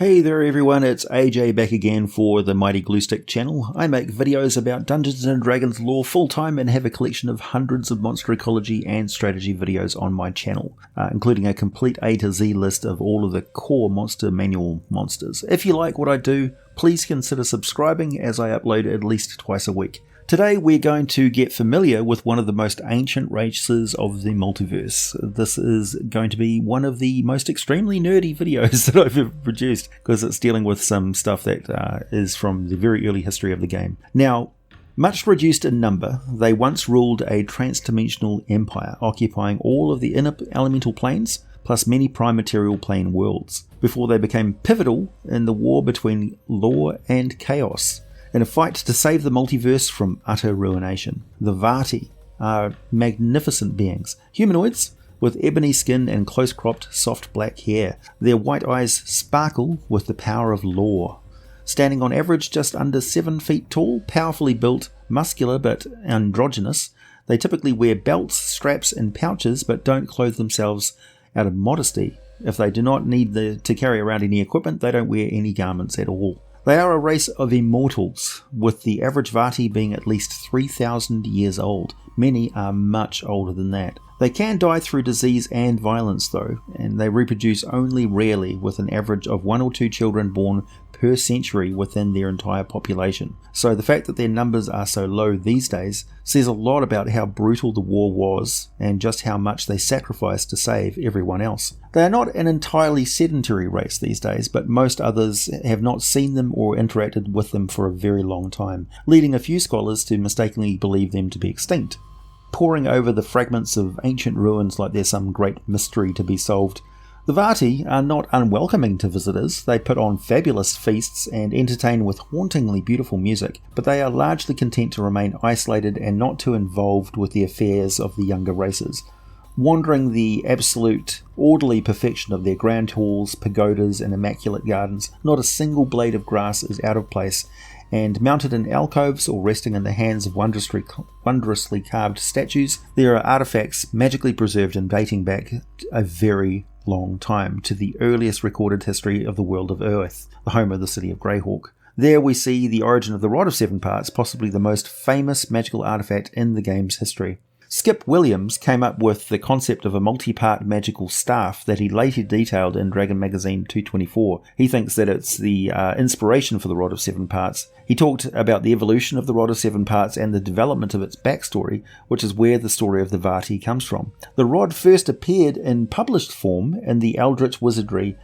Hey there everyone, it's AJ back again for the Mighty Gluestick channel. I make videos about Dungeons & Dragons lore full-time and have a collection of hundreds of monster ecology and strategy videos on my channel, including a complete A to Z list of all of the core monster manual monsters. If you like what I do, please consider subscribing as I upload at least twice a week. Today we're going to get familiar with one of the most ancient races of the multiverse. This is going to be one of the most extremely nerdy videos that I've ever produced because it's dealing with some stuff that is from the very early history of the game. Now, much reduced in number, they once ruled a trans-dimensional empire occupying all of the inner elemental planes plus many prime material plane worlds before they became pivotal in the war between law and chaos. In a fight to save the multiverse from utter ruination. The Vaati are magnificent beings, humanoids with ebony skin and close-cropped soft black hair. Their white eyes sparkle with the power of law. Standing on average just under 7 feet tall, powerfully built, muscular but androgynous, they typically wear belts, straps and pouches but don't clothe themselves out of modesty. If they do not need to carry around any equipment, they don't wear any garments at all. They are a race of immortals, with the average Vaati being at least 3,000 years old. Many are much older than that. They can die through disease and violence though, and they reproduce only rarely, with an average of 1 or 2 children born per century within their entire population. So the fact that their numbers are so low these days says a lot about how brutal the war was and just how much they sacrificed to save everyone else. They are not an entirely sedentary race these days, but most others have not seen them or interacted with them for a very long time, leading a few scholars to mistakenly believe them to be extinct. Poring over the fragments of ancient ruins like there's some great mystery to be solved, the Vaati are not unwelcoming to visitors. They put on fabulous feasts and entertain with hauntingly beautiful music, but they are largely content to remain isolated and not too involved with the affairs of the younger races. Wandering the absolute orderly perfection of their grand halls, pagodas and immaculate gardens, not a single blade of grass is out of place, and mounted in alcoves or resting in the hands of wondrously carved statues, there are artifacts magically preserved and dating back a very long time to the earliest recorded history of the world of Earth, the home of the city of Greyhawk. There we see the origin of the Rod of Seven Parts, possibly the most famous magical artifact in the game's history. Skip Williams came up with the concept of a multi-part magical staff that he later detailed in Dragon Magazine 224. He thinks that it's the inspiration for the Rod of Seven Parts. He talked about the evolution of the Rod of Seven Parts and the development of its backstory, which is where the story of the Vaati comes from. The Rod first appeared in published form in the Eldritch Wizardry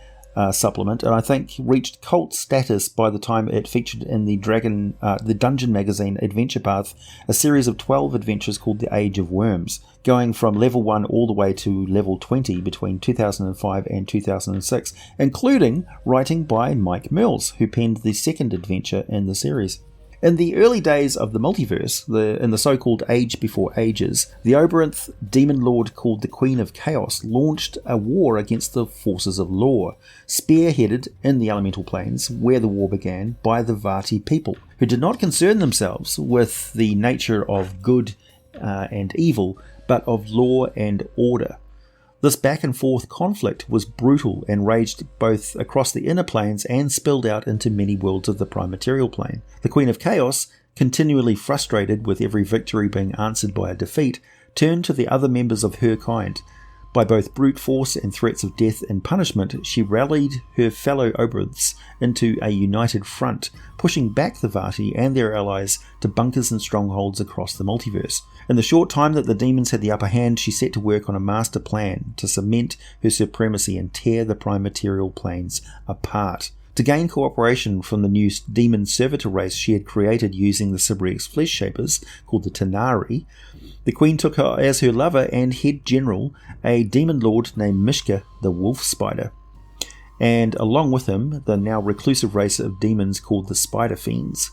supplement, and I think reached cult status by the time it featured in the Dungeon Magazine Adventure Path, a series of 12 adventures called the Age of Worms, going from level 1 all the way to level 20 between 2005 and 2006, including writing by Mike Mills, who penned the second adventure in the series. In the early days of the multiverse, in the so-called Age Before Ages, the Oberonth demon lord called the Queen of Chaos launched a war against the forces of law, spearheaded in the elemental planes, where the war began, by the Vaati people, who did not concern themselves with the nature of good and evil, but of law and order. This back and forth conflict was brutal and raged both across the inner planes and spilled out into many worlds of the prime material plane. The Queen of Chaos, continually frustrated with every victory being answered by a defeat, turned to the other members of her kind. By both brute force and threats of death and punishment, she rallied her fellow Oberonths into a united front, pushing back the Vaati and their allies to bunkers and strongholds across the multiverse. In the short time that the demons had the upper hand, she set to work on a master plan to cement her supremacy and tear the prime material planes apart. To gain cooperation from the new demon servitor race she had created using the Sybarix flesh shapers, called the Tanari, the Queen took her as her lover and head general, a demon lord named Mishka the Wolf Spider, and along with him the now reclusive race of demons called the Spider Fiends.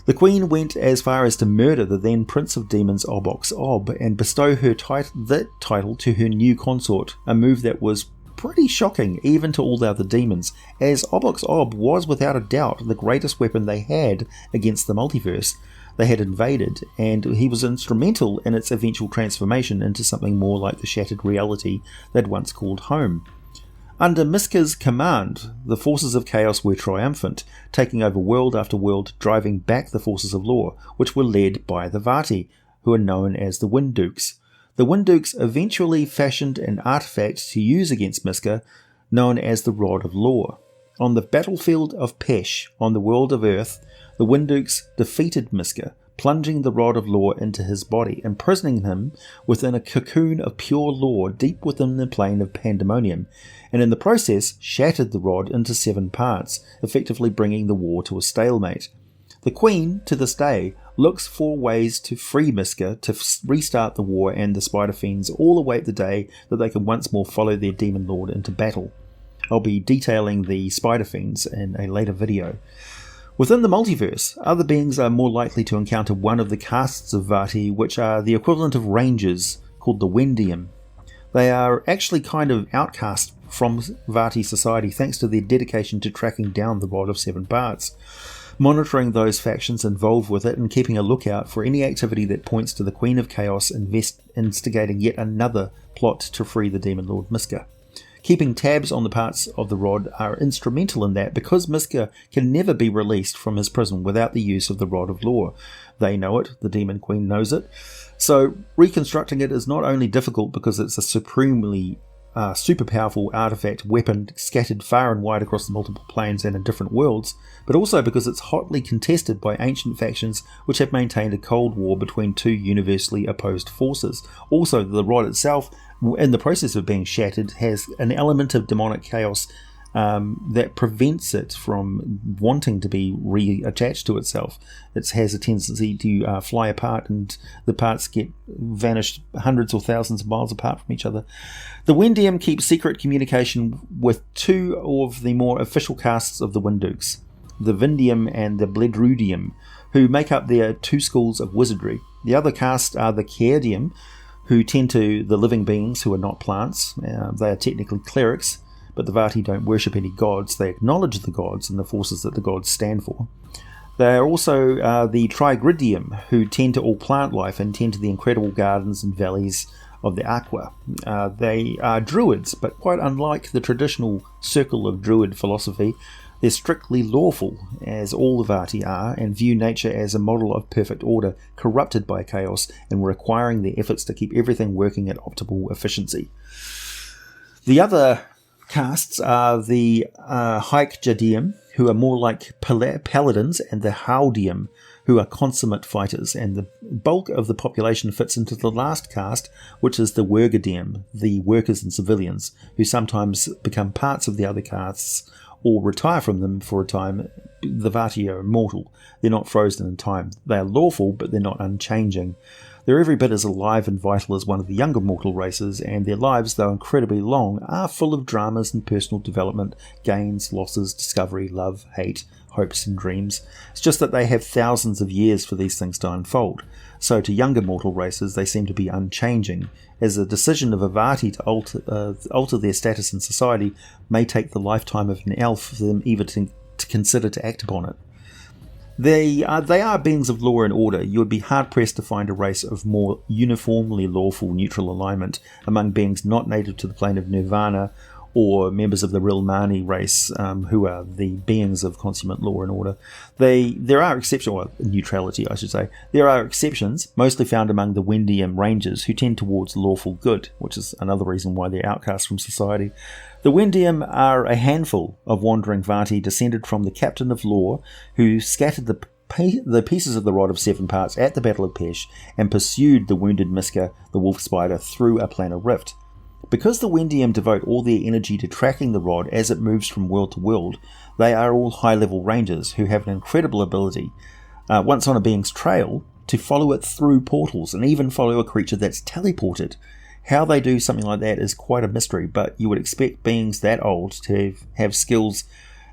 The Queen went as far as to murder the then Prince of Demons Obox Ob and bestow that title to her new consort, a move that was pretty shocking even to all the other demons, as Obox Ob was without a doubt the greatest weapon they had against the multiverse they had invaded, and he was instrumental in its eventual transformation into something more like the shattered reality they'd once called home. Under Miska's command, the forces of chaos were triumphant, taking over world after world, driving back the forces of law, which were led by the Vaati, who are known as the Wind Dukes. The Wind Dukes eventually fashioned an artifact to use against Miska, known as the Rod of Law. On the battlefield of Pesh, on the world of Earth, the Wind Dukes defeated Miska, plunging the Rod of Law into his body, imprisoning him within a cocoon of pure law deep within the plane of Pandemonium, and in the process shattered the rod into 7 parts, effectively bringing the war to a stalemate. The Queen, to this day, looks for ways to free Miska, to restart the war, and the Spider Fiends all await the day that they can once more follow their Demon Lord into battle. I'll be detailing the Spider Fiends in a later video. Within the multiverse, other beings are more likely to encounter one of the castes of Vaati, which are the equivalent of rangers, called the Wendium. They are actually kind of outcast from Vaati society thanks to their dedication to tracking down the Rod of 7 Parts, monitoring those factions involved with it and keeping a lookout for any activity that points to the Queen of Chaos instigating yet another plot to free the Demon Lord Miska. Keeping tabs on the parts of the rod are instrumental in that, because Miska can never be released from his prison without the use of the Rod of Law. They know it, the Demon Queen knows it, so reconstructing it is not only difficult because it's a supremely super powerful artifact weapon scattered far and wide across the multiple planes and in different worlds, but also because it's hotly contested by ancient factions which have maintained a cold war between two universally opposed forces. Also, the rod itself, in the process of being shattered, has an element of demonic chaos that prevents it from wanting to be reattached to itself. It has a tendency to fly apart, and the parts get vanished hundreds or thousands of miles apart from each other. The Wendium keeps secret communication with 2 of the more official castes of the Winddukes, the Vindium and the Bledrudium, who make up their 2 schools of wizardry. The other castes are the Caerdium, who tend to the living beings who are not plants. They are technically clerics, but the Vaati don't worship any gods. They acknowledge the gods and the forces that the gods stand for. They are also the Trigridium, who tend to all plant life and tend to the incredible gardens and valleys of the Aqua. They are druids, but quite unlike the traditional circle of druid philosophy, they're strictly lawful, as all the Vaati are, and view nature as a model of perfect order, corrupted by chaos and requiring their efforts to keep everything working at optimal efficiency. The other castes are the Haikjadium, who are more like paladins, and the Haudium, who are consummate fighters, and the bulk of the population fits into the last caste, which is the Wergadium, the workers and civilians, who sometimes become parts of the other castes or retire from them for a time. The Vaati are immortal. They're not frozen in time. They are lawful, but they're not unchanging. They're every bit as alive and vital as one of the younger mortal races, and their lives, though incredibly long, are full of dramas and personal development, gains, losses, discovery, love, hate, hopes and dreams. It's just that they have thousands of years for these things to unfold. So to younger mortal races, they seem to be unchanging, as the decision of a Vaati to alter their status in society may take the lifetime of an elf for them even to consider to act upon it. They are beings of law and order. You would be hard-pressed to find a race of more uniformly lawful neutral alignment among beings not native to the plane of Nirvana or members of the Rilmani race, who are the beings of consummate law and order. There are exceptions, or neutrality I should say. There are exceptions, mostly found among the Wendium Rangers, who tend towards lawful good, which is another reason why they're outcast from society. The Wendium are a handful of wandering Vaati descended from the Captain of Law, who scattered the pieces of the Rod of 7 Parts at the Battle of Pesh and pursued the wounded Miska, the wolf spider, through a planar rift. Because the Wendium devote all their energy to tracking the rod as it moves from world to world, they are all high-level rangers who have an incredible ability, once on a being's trail, to follow it through portals and even follow a creature that's teleported. How they do something like that is quite a mystery, but you would expect beings that old to have skills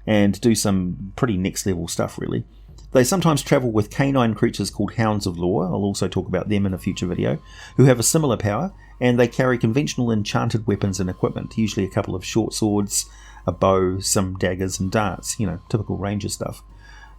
and do some pretty next-level stuff, really. They sometimes travel with canine creatures called Hounds of Law, I'll also talk about them in a future video, who have a similar power, and they carry conventional enchanted weapons and equipment, usually a couple of short swords, a bow, some daggers and darts, typical ranger stuff.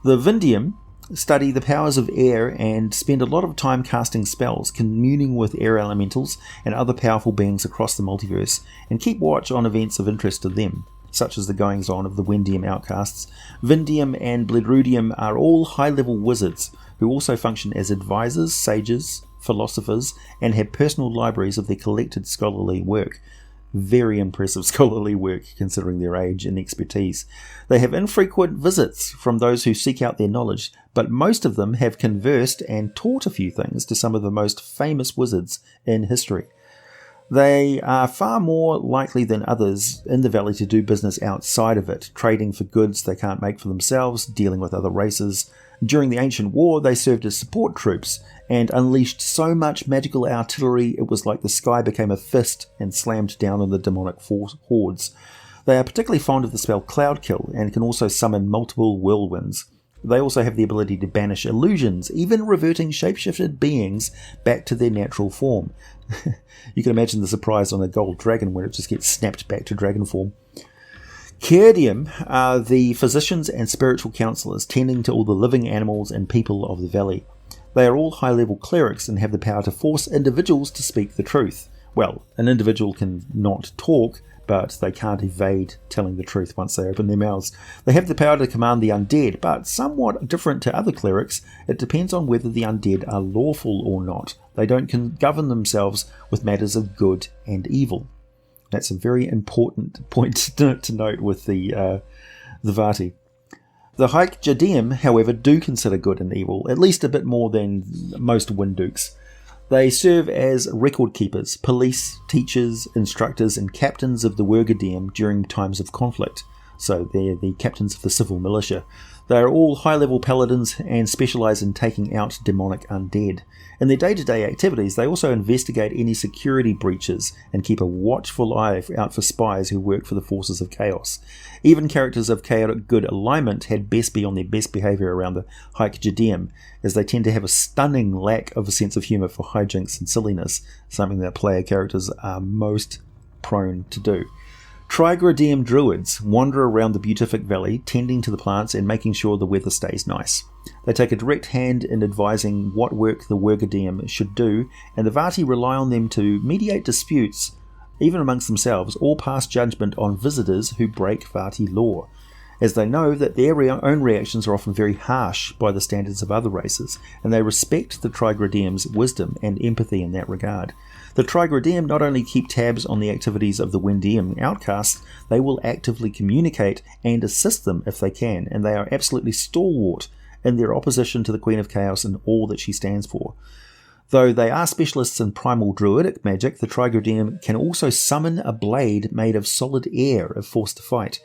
The Vindium study the powers of air and spend a lot of time casting spells, communing with air elementals and other powerful beings across the multiverse, and keep watch on events of interest to them, such as the goings-on of the Windium outcasts. Vindium and Bledrudium are all high-level wizards who also function as advisors, sages, philosophers, and have personal libraries of their collected scholarly work. Very impressive scholarly work considering their age and expertise. They have infrequent visits from those who seek out their knowledge, but most of them have conversed and taught a few things to some of the most famous wizards in history. They are far more likely than others in the Valley to do business outside of it, trading for goods they can't make for themselves, dealing with other races. During the Ancient War, they served as support troops and unleashed so much magical artillery it was like the sky became a fist and slammed down on the demonic hordes. They are particularly fond of the spell Cloud Kill and can also summon multiple whirlwinds. They also have the ability to banish illusions, even reverting shapeshifted beings back to their natural form. You can imagine the surprise on a gold dragon when it just gets snapped back to dragon form. Caerdium are the physicians and spiritual counselors tending to all the living animals and people of the valley. They are all high-level clerics and have the power to force individuals to speak the truth. Well, an individual can not talk, but they can't evade telling the truth once they open their mouths. They have the power to command the undead, but somewhat different to other clerics, it depends on whether the undead are lawful or not. They don't govern themselves with matters of good and evil. That's a very important point to note with the Vaati. The Haik Jadim, however, do consider good and evil, at least a bit more than most Windukes. They serve as record keepers, police, teachers, instructors, and captains of the Wergadim during times of conflict. So they're the captains of the civil militia. They are all high-level paladins and specialise in taking out demonic undead. In their day-to-day activities, they also investigate any security breaches and keep a watchful eye out for spies who work for the forces of chaos. Even characters of chaotic good alignment had best be on their best behaviour around the Haik Jadim, as they tend to have a stunning lack of a sense of humour for hijinks and silliness, something that player characters are most prone to do. Trigradim druids wander around the Beatific Valley, tending to the plants and making sure the weather stays nice. They take a direct hand in advising what work the Wergadim should do, and the Vaati rely on them to mediate disputes, even amongst themselves, or pass judgment on visitors who break Vaati law, as they know that their own reactions are often very harsh by the standards of other races, and they respect the Trigradim's wisdom and empathy in that regard. The Trigradim not only keep tabs on the activities of the Windium outcasts, they will actively communicate and assist them if they can, and they are absolutely stalwart in their opposition to the Queen of Chaos and all that she stands for. Though they are specialists in primal druidic magic, the Trigradim can also summon a blade made of solid air if forced to fight,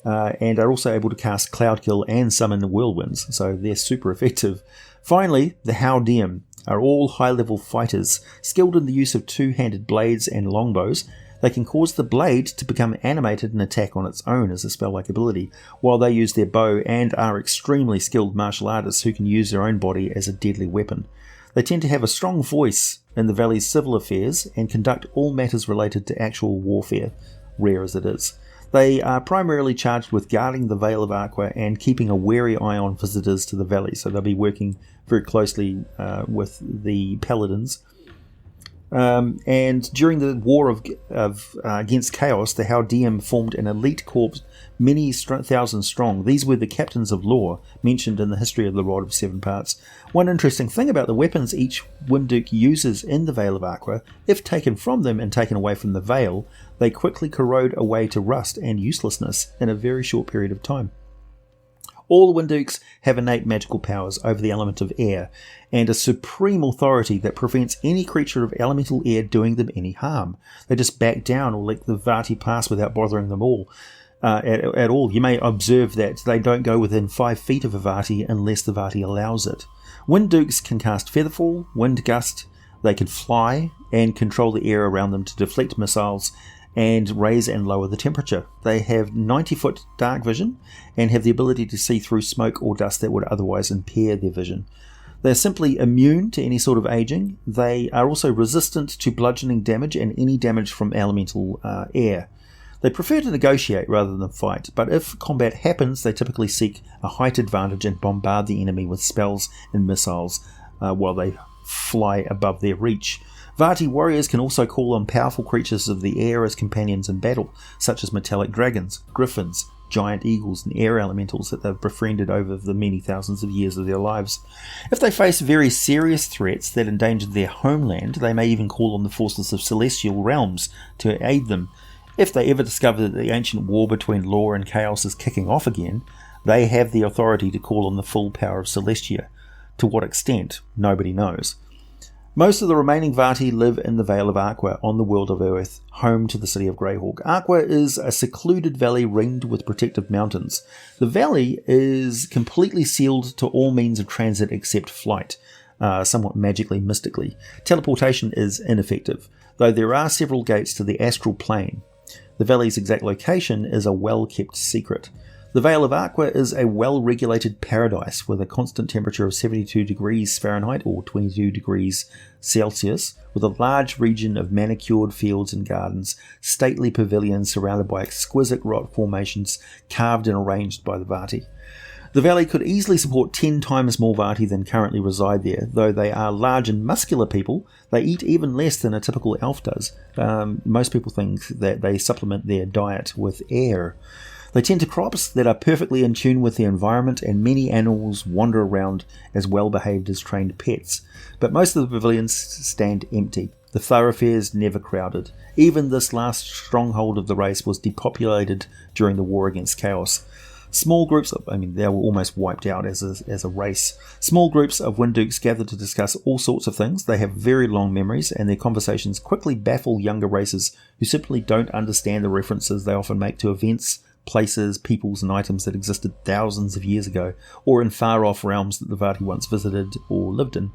and are also able to cast Cloud Kill and summon whirlwinds, so they're super effective. Finally, the Howdim are all high-level fighters, skilled in the use of two-handed blades and longbows. They can cause the blade to become animated and attack on its own as a spell-like ability, while they use their bow and are extremely skilled martial artists who can use their own body as a deadly weapon. They tend to have a strong voice in the Valley's civil affairs and conduct all matters related to actual warfare, rare as it is. They are primarily charged with guarding the Vale of Aqua and keeping a wary eye on visitors to the valley, so they'll be working very closely with the paladins. And during the war against Chaos, the Howdim formed an elite corps, many thousand strong. These were the captains of law, mentioned in the history of the Rod of Seven Parts. One interesting thing about the weapons each Winduk uses in the Vale of Aqua, if taken from them and taken away from the Vale, they quickly corrode away to rust and uselessness in a very short period of time. All Winduks have innate magical powers over the element of air, and a supreme authority that prevents any creature of elemental air doing them any harm. They just back down or let the Vaati pass without bothering them at all. You may observe that they don't go within 5 feet of a Vaati unless the Vaati allows it. Winduks can cast Featherfall, Wind Gust, they can fly, and control the air around them to deflect missiles and raise and lower the temperature. They have 90-foot dark vision and have the ability to see through smoke or dust that would otherwise impair their vision. They are simply immune to any sort of aging. They are also resistant to bludgeoning damage and any damage from elemental air. They prefer to negotiate rather than fight, but if combat happens, they typically seek a height advantage and bombard the enemy with spells and missiles while they fly above their reach. Vaati warriors can also call on powerful creatures of the air as companions in battle, such as metallic dragons, griffins, giant eagles, and air elementals that they've befriended over the many thousands of years of their lives. If they face very serious threats that endanger their homeland, they may even call on the forces of celestial realms to aid them. If they ever discover that the ancient war between law and chaos is kicking off again, they have the authority to call on the full power of Celestia. To what extent, nobody knows. Most of the remaining Vaati live in the Vale of Aqua on the world of Earth, home to the city of Greyhawk. Aqua is a secluded valley ringed with protective mountains. The valley is completely sealed to all means of transit except flight, somewhat magically, mystically. Teleportation is ineffective, though there are several gates to the astral plane. The valley's exact location is a well-kept secret. The Vale of Aqua is a well-regulated paradise with a constant temperature of 72 degrees Fahrenheit or 22 degrees Celsius, with a large region of manicured fields and gardens, stately pavilions surrounded by exquisite rock formations carved and arranged by the Vaati. The valley could easily support 10 times more Vaati than currently reside there. Though they are large and muscular people, they eat even less than a typical elf does. Most people think that they supplement their diet with air. They tend to crops that are perfectly in tune with the environment, and many animals wander around as well behaved as trained pets. But most of the pavilions stand empty, the thoroughfares never crowded. Even this last stronghold of the race was depopulated during the war against chaos. Small groups they were almost wiped out as a race. Small groups of Windukes gather to discuss all sorts of things. They have very long memories, and their conversations quickly baffle younger races who simply don't understand the references they often make to events, places, peoples, and items that existed thousands of years ago, or in far-off realms that the Vaati once visited or lived in.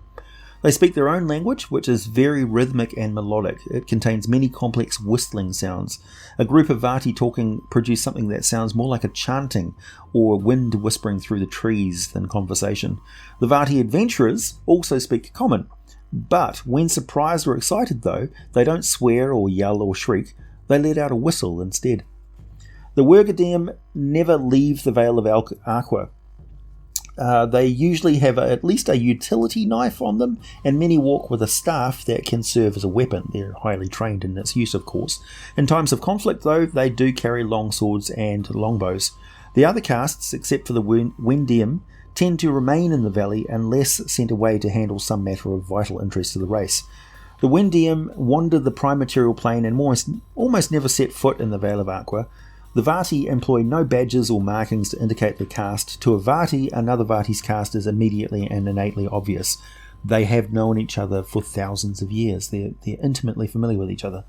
They speak their own language, which is very rhythmic and melodic. It contains many complex whistling sounds. A group of Vaati talking produce something that sounds more like a chanting or wind whispering through the trees than conversation. The Vaati adventurers also speak common, but when surprised or excited though, they don't swear or yell or shriek. They let out a whistle instead. The Wergadem never leave the Vale of Aqua. They usually have at least a utility knife on them, and many walk with a staff that can serve as a weapon. They're highly trained in its use, of course. In times of conflict, though, they do carry long swords and longbows. The other castes, except for the Wendium, tend to remain in the valley unless sent away to handle some matter of vital interest to the race. The Wendium wander the prime material plane and almost never set foot in the Vale of Aqua. The Vaati employ no badges or markings to indicate their caste. To a Vaati, another Vaati's caste is immediately and innately obvious. They have known each other for thousands of years. They're intimately familiar with each other.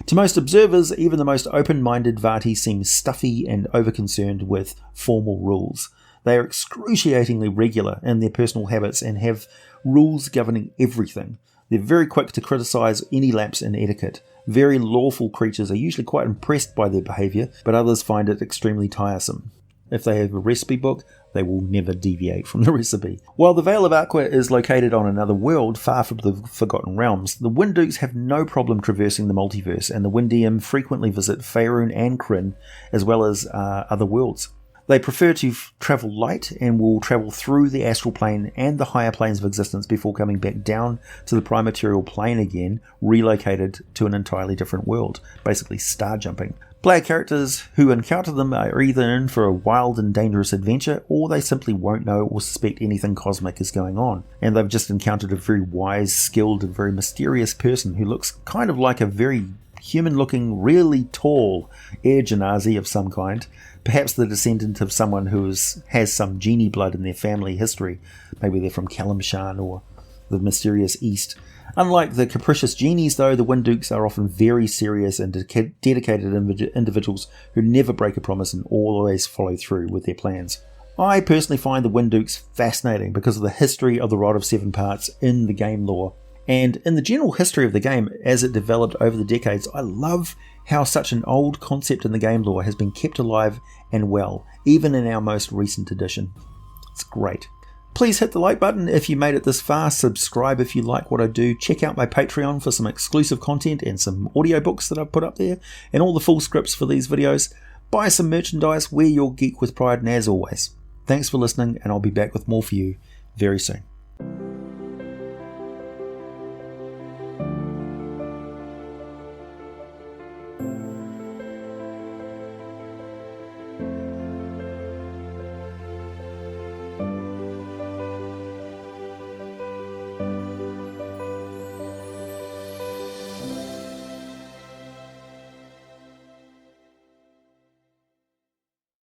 To most observers, even the most open-minded Vaati seem stuffy and over-concerned with formal rules. They are excruciatingly regular in their personal habits and have rules governing everything. They're very quick to criticise any lapse in etiquette. Very lawful creatures are usually quite impressed by their behaviour, but others find it extremely tiresome. If they have a recipe book, they will never deviate from the recipe. While the Vale of Aqua is located on another world far from the Forgotten Realms, the Windukes have no problem traversing the multiverse, and the Windium frequently visit Faerun and Kryn, as well as other worlds. They prefer to travel light and will travel through the astral plane and the higher planes of existence before coming back down to the prime material plane again, relocated to an entirely different world, basically star jumping. Player characters who encounter them are either in for a wild and dangerous adventure, or they simply won't know or suspect anything cosmic is going on, and they've just encountered a very wise, skilled, and very mysterious person who looks kind of like a very human-looking, really tall air genasi of some kind, perhaps the descendant of someone who has some genie blood in their family history. Maybe they're from Kalimshan or the mysterious East. Unlike the capricious genies, though, the Windukes are often very serious and dedicated individuals who never break a promise and always follow through with their plans. I personally find the Windukes fascinating because of the history of the Rod of Seven Parts in the game lore. And in the general history of the game, as it developed over the decades, I love how such an old concept in the game lore has been kept alive and well, even in our most recent edition. It's great. Please hit the like button if you made it this far, subscribe if you like what I do, check out my Patreon for some exclusive content and some audiobooks that I've put up there, and all the full scripts for these videos. Buy some merchandise, wear your geek with pride, and as always, thanks for listening, and I'll be back with more for you very soon.